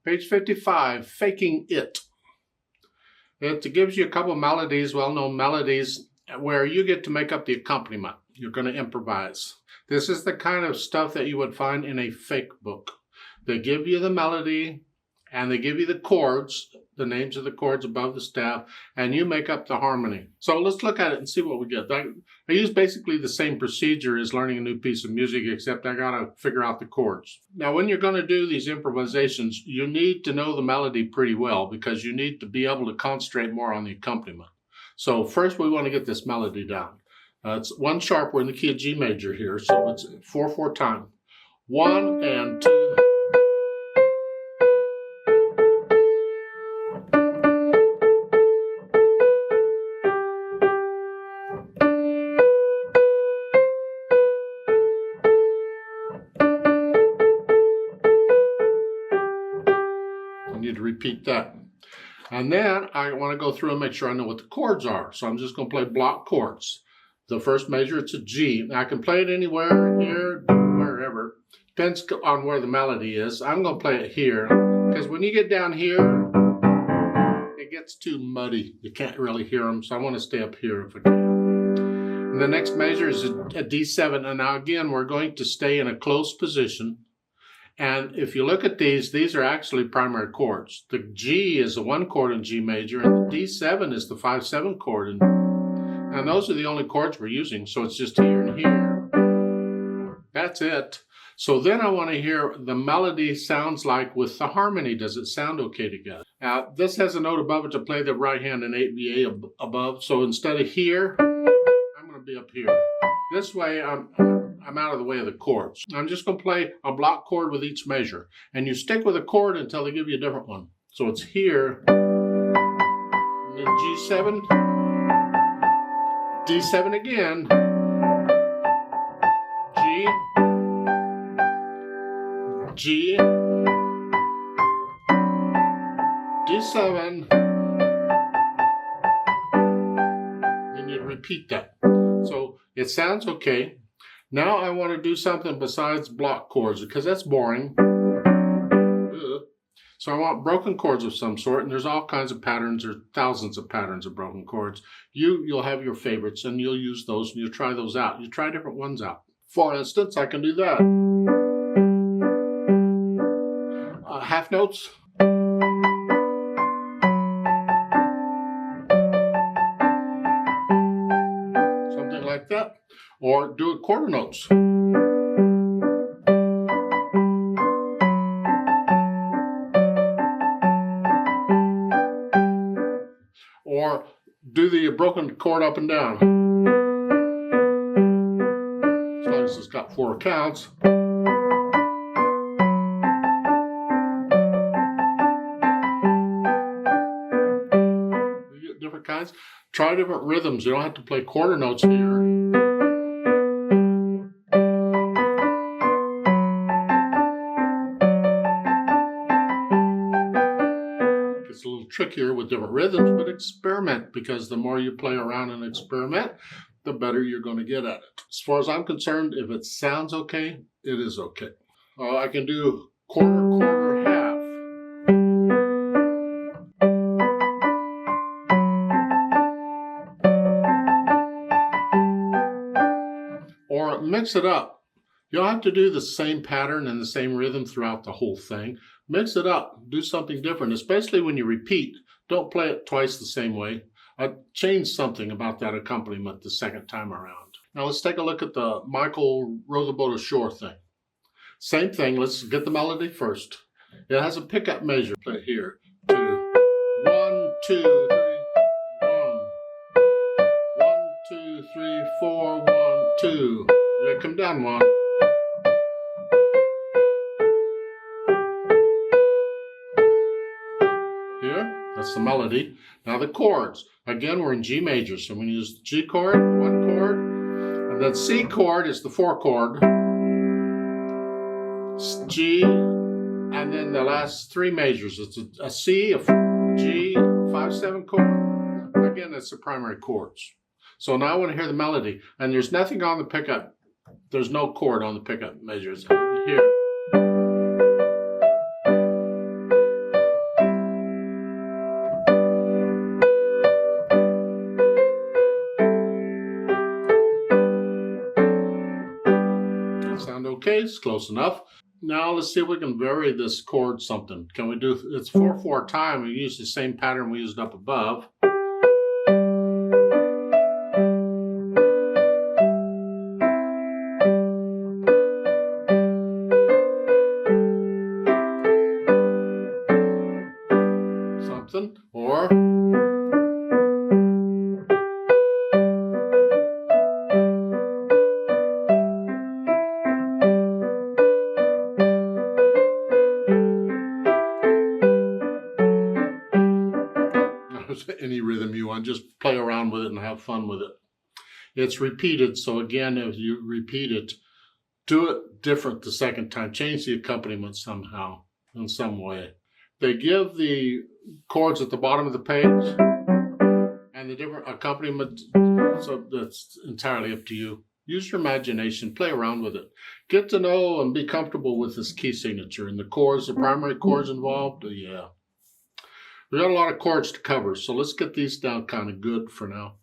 Page 55, Faking It. It gives you a couple of melodies, well-known melodies, where you get to make up the accompaniment. You're going to improvise. This is the kind of stuff that you would find in a fake book. They give you the melody, and they give you the chords, the names of the chords above the staff, and you make up the harmony. So let's look at it and see what we get. I use basically the same procedure as learning a new piece of music, except I got to figure out the chords. Now, when you're going to do these improvisations, you need to know the melody pretty well because you need to be able to concentrate more on the accompaniment. So first we want to get this melody down. It's 1 sharp. We're in the key of G major here, so it's 4/4 time. 1 and 2. To repeat that. And then I want to go through and make sure I know what the chords are. So I'm just going to play block chords. The first measure, it's a G. Now I can play it anywhere, here, wherever. Depends on where the melody is. I'm going to play it here because when you get down here, it gets too muddy. You can't really hear them, so I want to stay up here if I can. And the next measure is a D7. And now again, we're going to stay in a close position. And if you look at these are actually primary chords. The G is the 1 chord in G major, and the D7 is the 5/7 chord. And those are the only chords we're using, so it's just here and here. That's it. So then I want to hear the melody sounds like with the harmony. Does it sound okay together? Now, this has a note above it to play the right hand and 8VA above. So instead of here, I'm going to be up here. This way, I'm out of the way of the chords. I'm just going to play a block chord with each measure. And you stick with a chord until they give you a different one. So it's here, and then G7, D7 again, G, D7, and you repeat that. So it sounds okay. Now I want to do something besides block chords because that's boring. So I want broken chords of some sort, and there's all kinds of patterns. There's thousands of patterns of broken chords. You'll have your favorites, and you'll use those, and you'll try those out. You try different ones out. For instance, I can do that. Half notes. Something like that. Or do it quarter notes. Or do the broken chord up and down. As long as it's got 4 counts. You get different kinds. Try different rhythms. You don't have to play quarter notes here. It's a little trickier with different rhythms, but experiment, because the more you play around and experiment, the better you're going to get at it. As far as I'm concerned, if it sounds okay, it is okay. I can do quarter, quarter, half. Or mix it up. You don't have to do the same pattern and the same rhythm throughout the whole thing. Mix it up. Do something different, especially when you repeat. Don't play it twice the same way. Change something about that accompaniment the second time around. Now let's take a look at the Michael Rosaboat Ashore thing. Same thing. Let's get the melody first. It has a pickup measure. Play it here. 2, 1, 2, 3, 1. 1, 2, 3, 4, 1, 2. Here, come down 1. Here, that's the melody. Now the chords. Again, we're in G major, so we use the G chord, 1 chord, and then C chord is the 4 chord. G, and then the last 3 measures. It's a C, a G, 5/7 chord. Again, that's the primary chords. So now I want to hear the melody, and there's nothing on the pickup. There's no chord on the pickup measures here. Okay, it's close enough. Now let's see if we can vary this chord something. Can we do, it's 4/4 time. We use the same pattern we used up above. Something, or any rhythm you want, just play around with it and have fun with it. It's repeated, so again, if you repeat it, do it different the second time. Change the accompaniment somehow, in some way. They give the chords at the bottom of the page and the different accompaniment, so that's entirely up to you. Use your imagination, play around with it. Get to know and be comfortable with this key signature and the chords, the primary chords involved. Yeah. We got a lot of chords to cover, so let's get these down kind of good for now.